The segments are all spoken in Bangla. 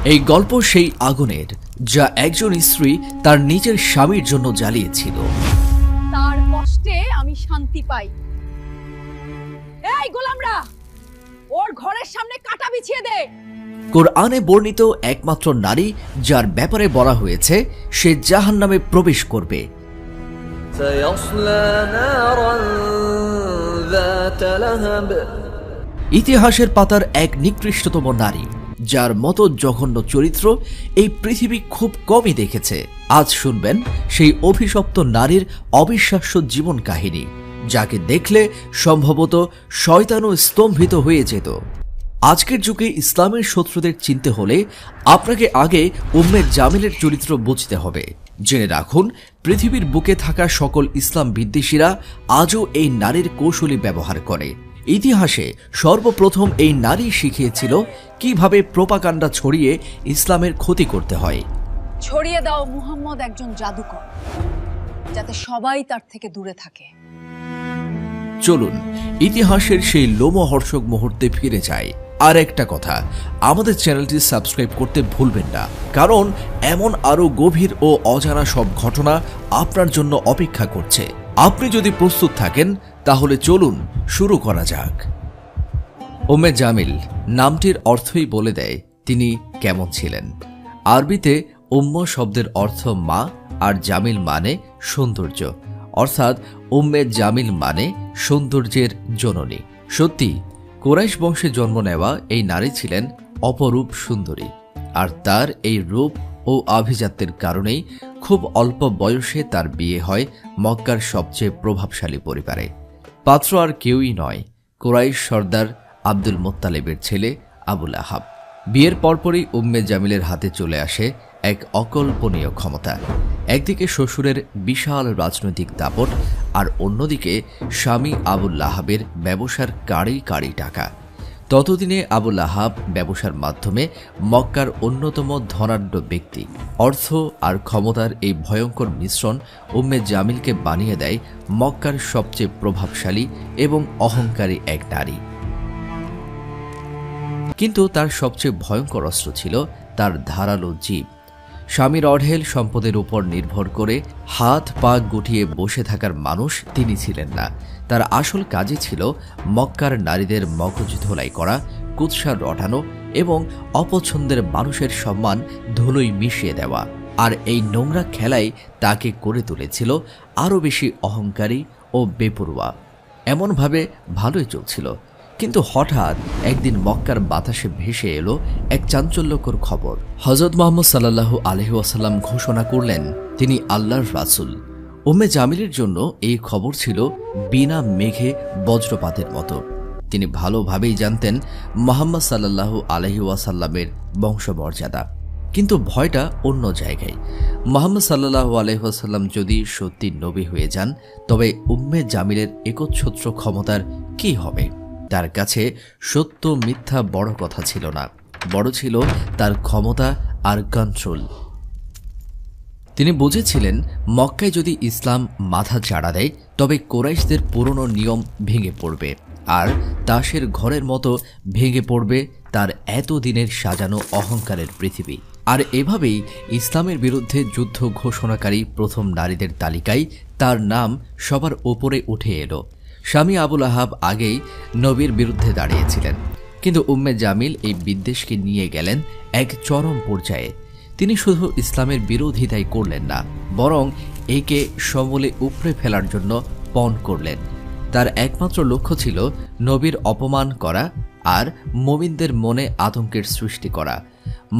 এই গল্প সেই আগুনের, যা একজন স্ত্রী তার নিজের স্বামীর জন্য জ্বালিয়েছিল। তার কষ্টে আমি শান্তি পাই। এই গোলামরা, ওর ঘরের সামনে কাঁটা বিছিয়ে দে। কোরআনে বর্ণিত একমাত্র নারী যার ব্যাপারে বলা হয়েছে সে জাহান্নামে প্রবেশ করবে। ইতিহাসের পাতার এক নিকৃষ্টতম নারী, যার মতো জঘন্য চরিত্র এই পৃথিবী খুব কমই দেখেছে। আজ শুনবেন সেই অভিশপ্ত নারীর অবিশ্বাস্য জীবন কাহিনী, যাকে দেখলে সম্ভবত শয়তানও স্তম্ভিত হয়ে যেত। আজকের যুগে ইসলামের শত্রুদের চিনতে হলে আপনাকে আগে উম্মে জামিলের চরিত্র বুঝতে হবে। জেনে রাখুন, পৃথিবীর বুকে থাকা সকল ইসলাম বিদ্বেষীরা আজও এই নারীর কৌশলী ব্যবহার করে। ইতিহাসে সর্বপ্রথম এই নারী শিখিয়েছিল কিভাবে প্রোপাগান্ডা ছড়িয়ে ইসলামের ক্ষতি করতে হয়। ছড়িয়ে দাও মুহাম্মদ একজন জাদুকর, যাতে সবাই তার থেকে দূরে থাকে। চলুন ইতিহাসের সেই লোমহর্ষক মুহূর্তে ফিরে যায়। আর একটা কথা, আমাদের চ্যানেলটি সাবস্ক্রাইব করতে ভুলবেন না, কারণ এমন আরো গভীর ও অজানা সব ঘটনা আপনার জন্য অপেক্ষা করছে। আপনি যদি প্রস্তুত থাকেন তাহলে চলুন শুরু করা যাক। উম্মে জামিল নামটির অর্থই বলে দেয় তিনি কেমন ছিলেন। আরবিতে উম্ম শব্দের অর্থ মা, আর জামিল মানে সৌন্দর্য, অর্থাৎ উম্মে জামিল মানে সৌন্দর্যের জননী। সত্যি কুরাইশ বংশে জন্ম নেওয়া এই নারী ছিলেন অপরূপ সুন্দরী, আর তার এই রূপ ও আভিজাত্যের কারণেই খুব অল্প বয়সে তার বিয়ে হয় মক্কার সবচেয়ে প্রভাবশালী পরিবারে। পাত্র আর কেউই নয়, কুরাইশ সর্দার আব্দুল মোত্তালেবের ছেলে আবুল আহাব। বিয়ের পরপরই উম্মে জামিলের হাতে চলে আসে এক অকল্পনীয় ক্ষমতা। একদিকে শ্বশুরের বিশাল রাজনৈতিক দাপট, আর অন্যদিকে স্বামী আবুল আহাবের ব্যবসার কাড়ি কাড়ি টাকা। ততদিনে আবুল আহাব ব্যবসার মাধ্যমে মক্কার অন্যতম ধনাঢ্য ব্যক্তি। অর্থ আর ক্ষমতার এই ভয়ঙ্কর মিশ্রণ উম্মে জামিলকে বানিয়ে দেয় মক্কার সবচেয়ে প্রভাবশালী এবং অহংকারী এক নারী। কিন্তু তার সবচেয়ে ভয়ঙ্কর অস্ত্র ছিল তার ধারালো জিভ। স্বামীর অঢেল সম্পদের উপর নির্ভর করে হাত পা গুটিয়ে বসে থাকার মানুষ তিনি ছিলেন না। তার আসল কাজই ছিল মক্কার নারীদের মগজ ধোলাই করা, কুৎসা রটানো এবং অপছন্দের মানুষের সম্মান ধুলোয় মিশিয়ে দেওয়া। আর এই নোংরা খেলাই তাকে করে তুলেছিল আরও বেশি অহংকারী ও বেপরোয়া। এমনভাবে ভালোই চলছিল, কিন্তু হঠাৎ একদিন মক্কার বাতাসে ভেসে এলো এক চাঞ্চল্যকর খবর। হযরত মুহাম্মদ সাল্লাল্লাহু আলাইহি ওয়াসাল্লাম ঘোষণা করলেন তিনি আল্লাহর রাসূল। উম্মে জামিলের জন্য এই খবর ছিল বিনা মেঘে বজ্রপাতের মতো। তিনি ভালোভাবেই জানতেন মুহাম্মদ সাল্লাল্লাহু আলাইহি ওয়াসাল্লামের বংশমর্যাদা, কিন্তু ভয়টা অন্য জায়গায়। মুহাম্মদ সাল্লাল্লাহু আলাইহি ওয়াসাল্লাম যদি সত্যি নবী হয়ে যান, তবে উম্মে জামিলের একচ্ছত্র ক্ষমতার কি হবে? তার কাছে সত্য মিথ্যা বড় কথা ছিল না, বড় ছিল তার ক্ষমতা আর কন্ট্রোল। তিনি বুঝেছিলেন মক্কায় যদি ইসলাম মাথা চাড়া দেয়, তবে কুরাইশদের পুরনো নিয়ম ভেঙে পড়বে, আর তাসের ঘরের মতো ভেঙে পড়বে তার এতদিনের সাজানো অহংকারের পৃথিবী। আর এভাবেই ইসলামের বিরুদ্ধে যুদ্ধ ঘোষণাকারী প্রথম নারীদের তালিকায় তার নাম সবার ওপরে উঠে এলো। স্বামী আবুল আহাব আগেই নবীর বিরুদ্ধে দাঁড়িয়েছিলেন, কিন্তু উম্মে জামিল এই বিদ্বেষকে নিয়ে গেলেন এক চরম পর্যায়ে। তিনি শুধু ইসলামের বিরোধিতাই করলেন না, বরং একে সমূলে উপড়ে ফেলার জন্য পণ করলেন। তার একমাত্র লক্ষ্য ছিল নবীর অপমান করা আর মুমিনদের মনে আতঙ্কের সৃষ্টি করা।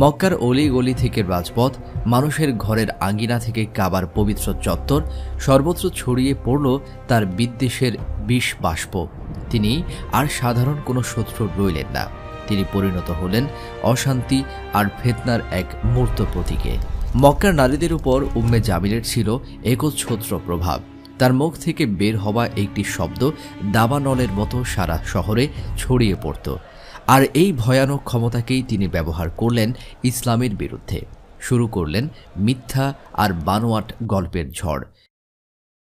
মক্কার অলিগলি থেকে রাজপথ, মানুষের ঘরের আঙ্গিনা থেকে কাবার পবিত্র চত্বর, সর্বত্র ছড়িয়ে পড়ল তার বিদ্বেষের বিষ বাষ্প। তিনি আর সাধারণ কোনো শত্রু রইলেন না, তিনি পরিণত হলেন অশান্তি আর ফিতনার এক মূর্ত প্রতীকে। মক্কার নারীদের উপর উম্মে জামিলের ছিল একচ্ছত্র প্রভাব। তার মুখ থেকে বের হওয়া একটি শব্দ দাবানলের মতো সারা শহরে ছড়িয়ে পড়ত, আর এই ভয়ানক ক্ষমতাকেই তিনি ব্যবহার করলেন ইসলামের বিরুদ্ধে। শুরু করলেন মিথ্যা আর বানোয়াট গল্পের ঝড়।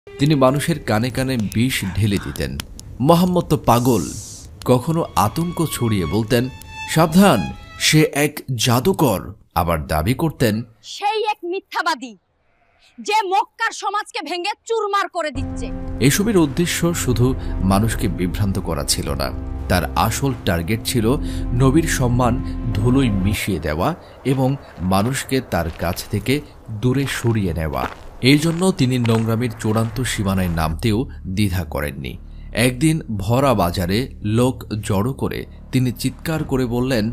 তিনি মানুষের কানে কানে বিষ ঢেলে দিতেন। মুহাম্মদ তো পাগল। কখনো আতঙ্ক ছড়িয়ে বলতেন, সাবধান, সে এক জাদুকর, আবার দাবি করতেন সেই এক মিথ্যাবাদী যে মক্কার সমাজকে ভেঙে চুরমার করে দিচ্ছে। এসবের উদ্দেশ্য শুধু মানুষকে বিভ্রান্ত করা ছিল না, তার আসল টার্গেট ছিল নবীর সম্মান ধুলোয় মিশিয়ে দেওয়া এবং মানুষকে তার কাছ থেকে দূরে সরিয়ে নেওয়া। এই জন্য তিনি নোংরামির চূড়ান্ত সীমানায় নামতেও দ্বিধা করেননি। একদিন ভরা বাজারে লোক জড়ো করে তিনি চিৎকার করে বললেন,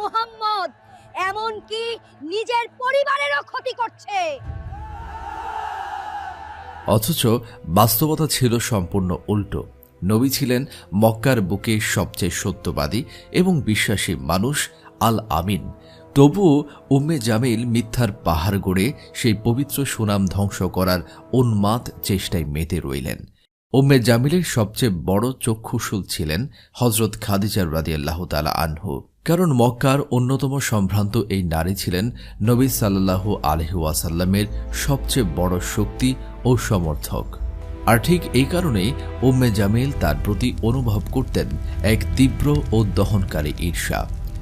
মুহাম্মদ এমনকি নিজের পরিবারেরও ক্ষতি করছে। অথচ বাস্তবতা ছিল সম্পূর্ণ উল্টো। নবী ছিলেন মক্কার বুকে সবচেয়ে সত্যবাদী এবং বিশ্বাসী মানুষ, আল আমিন। তবুও উম্মে জামিল মিথ্যার পাহাড় গড়ে সেই পবিত্র সুনাম ধ্বংস করার উন্মাদ চেষ্টায় মেতে রইলেন। উম্মে জামিলের সবচেয়ে বড় চক্ষুশূল ছিলেন হযরত খাদিজা রাদিয়াল্লাহু তাআলা আনহু। কারণ মক্কার অন্যতম সম্ভ্রান্ত এই নারী ছিলেন নবী সাল্লাল্লাহু আলাইহি ওয়াসাল্লামের সবচেয়ে বড় শক্তি ও সমর্থক। আর ঠিক এই কারণেই উম্মে জামিল তার প্রতি অনুভব করতেন এক তীব্র ও দহনকারী ঈর্ষা।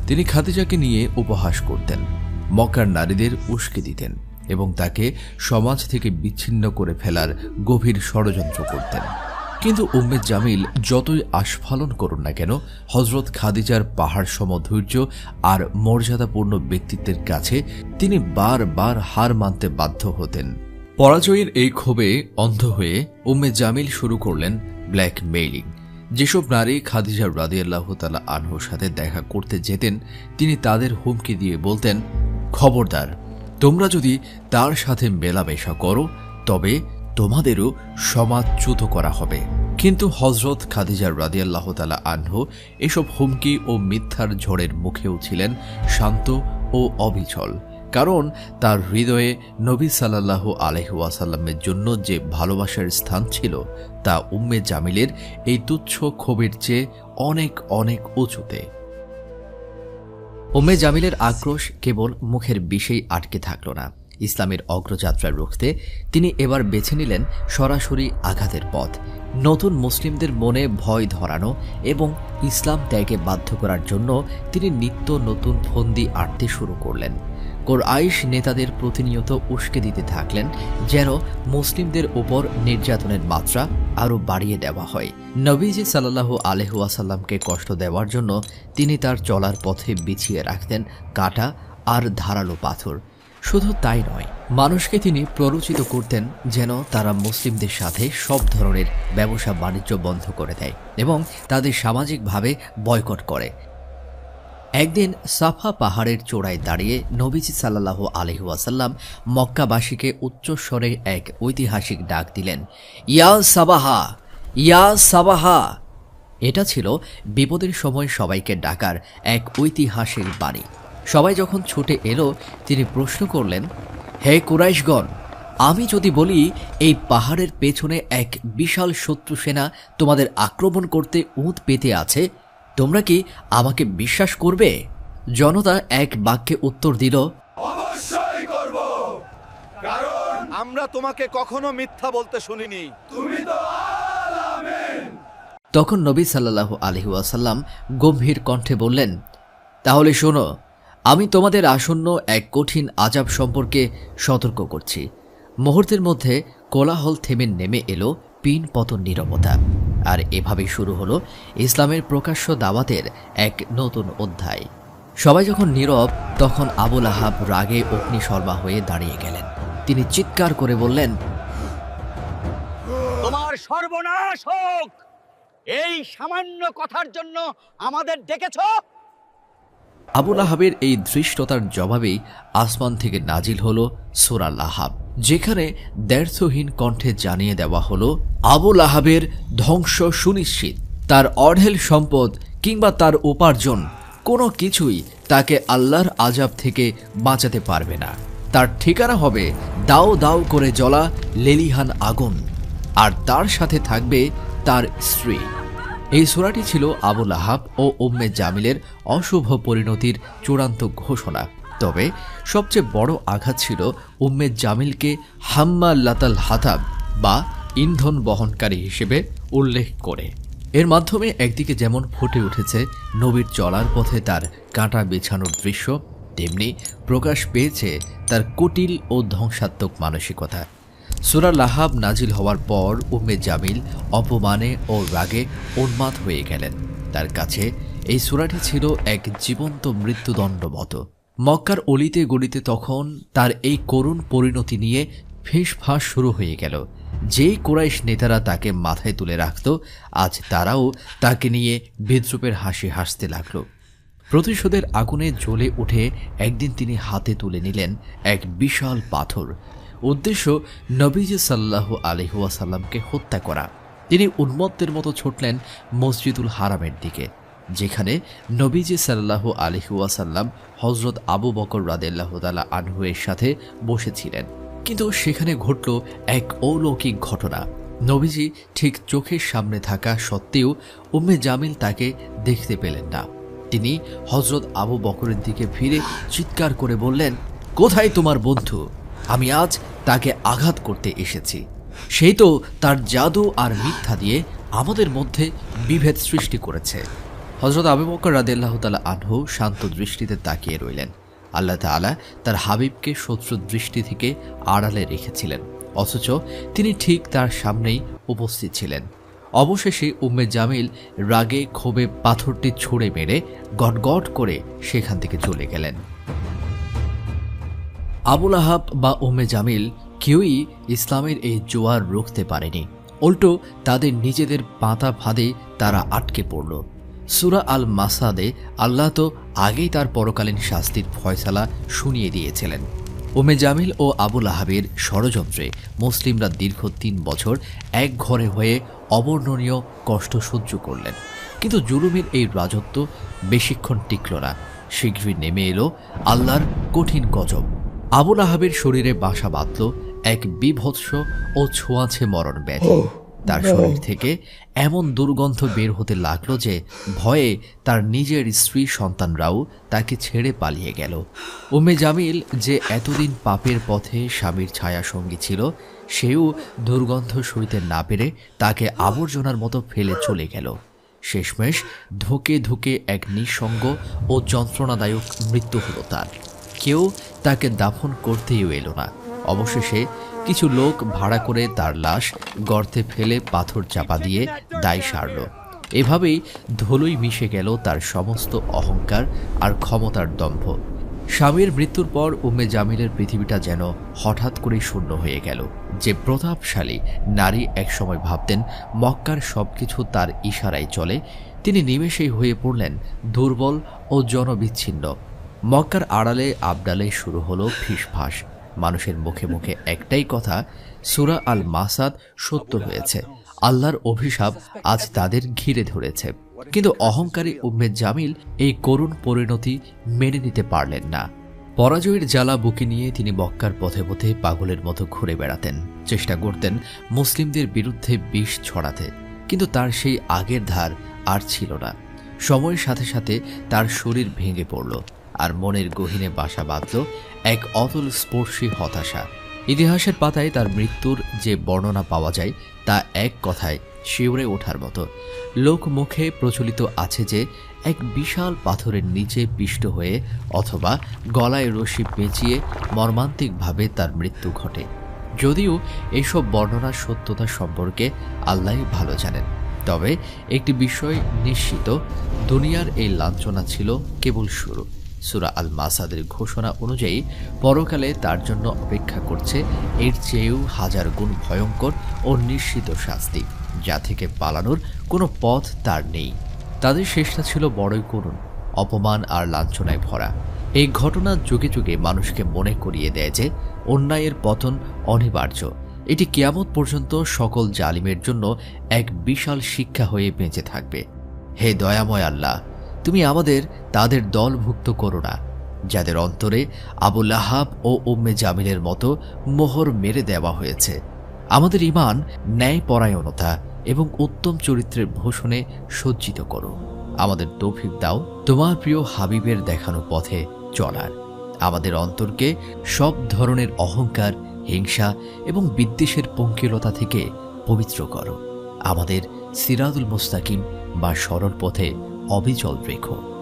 তিনি খাদিজাকে নিয়ে উপহাস করতেন, মক্কার নারীদের উস্কে দিতেন এবং তাকে সমাজ থেকে বিচ্ছিন্ন করে ফেলার গভীর ষড়যন্ত্র করতেন। কিন্তু উম্মে জামিল যতই আস্ফালন করুন না কেন, হযরত খাদিজার পাহাড় সম ধৈর্য আর মর্যাদাপূর্ণ ব্যক্তিত্বের কাছে তিনি বারবার হার মানতে বাধ্য হতেন। পরাজয়ের এই ক্ষোভে অন্ধ হয়ে উম্মে জামিল শুরু করলেন ব্ল্যাকমেইলিং। যেসব নারী খাদিজা রাদিয়াল্লাহু তাআলা আনহুর সাথে দেখা করতে যেতেন, তিনি তাদের হুমকি দিয়ে বলতেন, খবরদার, তোমরা যদি তার সাথে মেলামেশা করো তবে তোমাদেরও সমাজচ্যুত করা হবে। কিন্তু হযরত খাদিজা রাদিয়াল্লাহু তাআলা আনহু এসব হুমকি ও মিথ্যার ঝড়ের মুখেও ছিলেন শান্ত ও অবিচল। কারণ তার হৃদয়ে নবী সাল্লাল্লাহু আলাইহি ওয়াসাল্লামের জন্য যে ভালোবাসার স্থান ছিল তা উম্মে জামিলের এই তুচ্ছ ক্ষোভের চেয়ে অনেক অনেক উঁচুতে। উম্মে জামিলের আক্রোশ কেবল মুখের বিষেই আটকে থাকল না। ইসলামের অগ্রযাত্রা রুখতে তিনি এবার বেছে নিলেন সরাসরি আঘাতের পথ। নতুন মুসলিমদের মনে ভয় ধরানো এবং ইসলাম ত্যাগে বাধ্য করার জন্য তিনি নিত্য নতুন ফন্দি আঁটতে শুরু করলেন। কুরাইশ নেতাদের প্রতিনিয়ত উস্কে দিতে থাকলেন যেন মুসলিমদের উপর নির্যাতনের মাত্রা আরও বাড়িয়ে দেওয়া হয়। নবীজি সাল্লাল্লাহু আলাইহি ওয়াসাল্লামকে কষ্ট দেওয়ার জন্য তিনি তার চলার পথে বিছিয়ে রাখতেন কাঁটা আর ধারালো পাথর। শুধু তাই নয়, মানুষকে তিনি প্ররোচিত করতেন যেন তারা মুসলিমদের সাথে সব ধরনের ব্যবসা বাণিজ্য বন্ধ করে দেয় এবং তাদের সামাজিকভাবে বয়কট করে। একদিন সাফা পাহাড়ের চূড়ায় দাঁড়িয়ে নবীজি সাল্লাল্লাহু আলাইহি ওয়াসাল্লাম মক্কাবাসীকে উচ্চস্বরে এক ঐতিহাসিক ডাক দিলেন, ইয়া সাবাহা, ইয়া সাবাহা। এটা ছিল বিপদের সময় সবাইকে ডাকার এক ঐতিহাসিক বাণী। সবাই যখন ছুটে এলো, তিনি প্রশ্ন করলেন, হে কুরাইশগণ, আমি যদি বলি এই পাহাড়ের পেছনে এক বিশাল শত্রু সেনা তোমাদের আক্রমণ করতে উঁত পেতে আছে, তোমরা কি আমাকে বিশ্বাস করবে? জনতা এক বাক্যে উত্তর দিল, অবশ্যই করব, কারণ আমরা তোমাকে কখনো মিথ্যা বলতে শুনিনি, তুমি তো আল আমিন। তখন নবী সাল্লাল্লাহু আলাইহি ওয়াসাল্লাম গম্ভীর কণ্ঠে বললেন, তাহলে শোনো, আমি তোমাদের আসন্ন এক কঠিন আযাব সম্পর্কে সতর্ক করছি। মুহূর্তের মধ্যে কোলাহল থেমে নেমে এলো পিন পতন নীরবতা। আর এভাবেই শুরু হলো ইসলামের প্রকাশ্য দাওয়াতের এক নতুন অধ্যায়। সবাই যখন নীরব, তখন আবু লাহাব রাগে অগ্নিশর্মা হয়ে দাঁড়িয়ে গেলেন। তিনি চিৎকার করে বললেন, তোমার সর্বনাশ হোক! এই সামান্য কথার জন্য আমাদের ডেকেছ? আবু লাহাবের এই ধৃষ্টতার জবাবেই আসমান থেকে নাজিল হলো সূরা লাহাব, যেখানে দ্ব্যর্থহীন কণ্ঠে জানিয়ে দেওয়া হলো, আবু লাহাবের ধ্বংস সুনিশ্চিত। তার অঢেল সম্পদ কিংবা তার উপার্জন কোনো কিছুই তাকে আল্লাহর আযাব থেকে বাঁচাতে পারবে না। তার ঠিকানা হবে দাও দাও করে জ্বলা লেলিহান আগুন, আর তার সাথে থাকবে তার স্ত্রী। এই সূরাটি ছিল আবু লাহাব ও উম্মে জামিলের অশুভ পরিণতির চূড়ান্ত ঘোষণা। তবে সবচেয়ে বড় আঘাত ছিল উম্মে জামিলকে হাম্মালাতাল হাতাব বা ইন্ধন বহনকারী হিসেবে উল্লেখ করে। এর মাধ্যমে একদিকে যেমন ফুটে উঠেছে নবীর চলার পথে তার কাঁটা বেছানোর দৃশ্য, তেমনি প্রকাশ পেয়েছে তার কুটিল ও ধ্বংসাত্মক মানসিকতা। সূরা লাহাব নাজিল হওয়ার পর উম্মে জামিল অপমানে ও রাগে উন্মাদ হয়ে গেলেন। তার কাছে এই সূরাটি ছিল এক জীবন্ত মৃত্যুদণ্ড মতো। মক্কার অলিতে গলিতে তখন তার এই করুণ পরিণতি নিয়ে ফিসফাস শুরু হয়ে গেল। যেই কুরাইশ নেতারা তাকে মাথায় তুলে রাখত, আজ তারাও তাকে নিয়ে বিদ্রূপের হাসি হাসতে লাগল। প্রতিশোধের আগুনে জ্বলে উঠে একদিন তিনি হাতে তুলে নিলেন এক বিশাল পাথর। উদ্দেশ্য নবীজি সাল্লাল্লাহু আলাইহি ওয়াসাল্লামকে হত্যা করা। তিনি উন্মত্তের মতো ছুটলেন মসজিদুল হারামের দিকে, যেখানে নবীজি সাল্লাল্লাহু আলাইহি ওয়াসাল্লাম হযরত আবু বকর রাদিয়াল্লাহু তাআলা আনহু এর সাথে বসেছিলেন। কিন্তু সেখানে ঘটল এক অলৌকিক ঘটনা। নবীজি ঠিক চোখের সামনে থাকা সত্ত্বেও উম্মে জামিল তাকে দেখতে পেলেন না। তিনি হযরত আবু বকরের দিকে ফিরে চিৎকার করে বললেন, কোথায় তোমার বন্ধু? আমি আজ তাকে আঘাত করতে এসেছি। সেই তো তার জাদু আর মিথ্যা দিয়ে আমাদের মধ্যে বিভেদ সৃষ্টি করেছে। হযরত আবু বকর রাদিয়াল্লাহু তাআলা আনহু শান্ত দৃষ্টিতে তাকিয়ে রইলেন। আল্লাহ তাআলা তার হাবিবকে শত্রু দৃষ্টি থেকে আড়ালে রেখেছিলেন, অথচ তিনি ঠিক তার সামনেই উপস্থিত ছিলেন। অবশেষে উম্মে জামিল রাগে ক্ষোভে পাথরটি ছুঁড়ে মেরে গটগট করে সেখান থেকে চলে গেলেন। আবুল আহাব বা উম্মে জামিল কেউই ইসলামের এই জোয়ার রুখতে পারেনি। উল্টো তাদের নিজেদের পাতা ফাঁদে তারা আটকে পড়ল। সূরা আল মাসাদে আল্লাহ তো আগেই তার পরকালীন শাস্তির ফয়সালা শুনিয়ে দিয়েছিলেন। উম্মে জামিল ও আবুল আহাবের ষড়যন্ত্রে মুসলিমরা দীর্ঘ ৩ বছর এক ঘরে হয়ে অবর্ণনীয় কষ্ট সহ্য করলেন। কিন্তু জুলুমের এই রাজত্ব বেশিক্ষণ টিকল না। শীঘ্রই নেমে এলো আল্লাহর কঠিন গজব। আবুল আহাবের শরীরে বাসা বাঁধল এক বিভৎস ও ছোঁয়াছে মরণ ব্যাধি। তার শরীর থেকে এমন দুর্গন্ধ বের হতে লাগলো যে ভয়ে তার নিজের স্ত্রী সন্তানরাও তাকে ছেড়ে পালিয়ে গেল। উম্মে জামিল যে এতদিন পাপের পথে স্বামীর ছায়া সঙ্গী ছিল, সেও দুর্গন্ধ সইতে না পেরে তাকে আবর্জনার মতো ফেলে চলে গেল। শেষমেশ ধুকে ধুকে এক নিঃসঙ্গ ও যন্ত্রণাদায়ক মৃত্যু হলো তার। কেউ তাকে দাফন করতেও এলো না। অবশেষে কিছু লোক ভাড়া করে তার লাশ গর্তে ফেলে পাথর চাপা দিয়ে দায় সারল। এভাবেই ধুলোয় মিশে গেল তার সমস্ত অহংকার আর ক্ষমতার দম্ভ। স্বামীর মৃত্যুর পর উম্মে জামিলের পৃথিবীটা যেন হঠাৎ করেই শূন্য হয়ে গেল। যে প্রতাপশালী নারী একসময় ভাবতেন মক্কার সবকিছু তার ইশারায় চলে, তিনি নিমেষেই হয়ে পড়লেন দুর্বল ও জনবিচ্ছিন্ন। মক্কার আড়ালে আবডালে শুরু হলো ফিসফাস। মানুষের মুখে মুখে একটাই কথা, সূরা আল মাসাদ সত্য হয়েছে। আল্লাহর অভিশাপ আজ তাদের ঘিরে ধরেছে। কিন্তু অহংকারী উম্মে জামিল এই করুণ পরিণতি মেনে নিতে পারলেন না। পরাজয়ের জ্বালা বুকে নিয়ে তিনি মক্কার পথে পথে পাগলের মতো ঘুরে বেড়াতেন, চেষ্টা করতেন মুসলিমদের বিরুদ্ধে বিষ ছড়াতে। কিন্তু তার সেই আগের ধার আর ছিল না। সময়ের সাথে সাথে তার শরীর ভেঙে পড়ল, আর মনের গহীনে বাসা বাঁধল এক অতল স্পর্শী হতাশা। ইতিহাসের পাতায় তার মৃত্যুর যে বর্ণনা পাওয়া যায় তা এক কথায় শিউরে ওঠার মতো। লোকমুখে প্রচলিত আছে যে এক বিশাল পাথরের নিচে পিষ্ট হয়ে অথবা গলায় রশি পেঁচিয়ে মর্মান্তিকভাবে তার মৃত্যু ঘটে। যদিও এসব বর্ণনার সত্যতা সম্পর্কে আল্লাহই ভালো জানেন, তবে একটি বিষয় নিশ্চিত, দুনিয়ার এই লাঞ্ছনা ছিল কেবল শুরু। সূরা আল মাসাদের ঘোষণা অনুযায়ী পরকালে তার জন্য অপেক্ষা করছে এর চেয়েও 1000 গুণ ভয়ঙ্কর ও নিশ্চিত শাস্তি, যা থেকে পালানোর কোনো পথ তার নেই। তাদের শেষটা ছিল বড়ই করুণ, অপমান আর লাঞ্ছনায় ভরা। এই ঘটনা যুগে যুগে মানুষকে মনে করিয়ে দেয় যে অন্যায়ের পতন অনিবার্য। এটি কিয়ামত পর্যন্ত সকল জালিমের জন্য এক বিশাল শিক্ষা হয়ে বেঁচে থাকবে। হে দয়াময় আল্লাহ, তুমি আমাদের তাদের দলভুক্ত করো না যাদের অন্তরে আবুল আহাব ও উম্মে জামিলের মতো মোহর মেরে দেওয়া হয়েছে। আমাদের ঈমান, ন্যায়পরায়ণতা এবং উত্তম চরিত্রের ভূষণে সজ্জিত করো। আমাদের তৌফিক দাও তোমার প্রিয় হাবিবের দেখানো পথে চলার। আমাদের অন্তরকে সব ধরনের অহংকার, হিংসা এবং বিদ্বেষের পঙ্কিলতা থেকে পবিত্র করো। আমাদের সিরাতুল মুস্তাকিম বা সরল পথে অবিচল রেখো।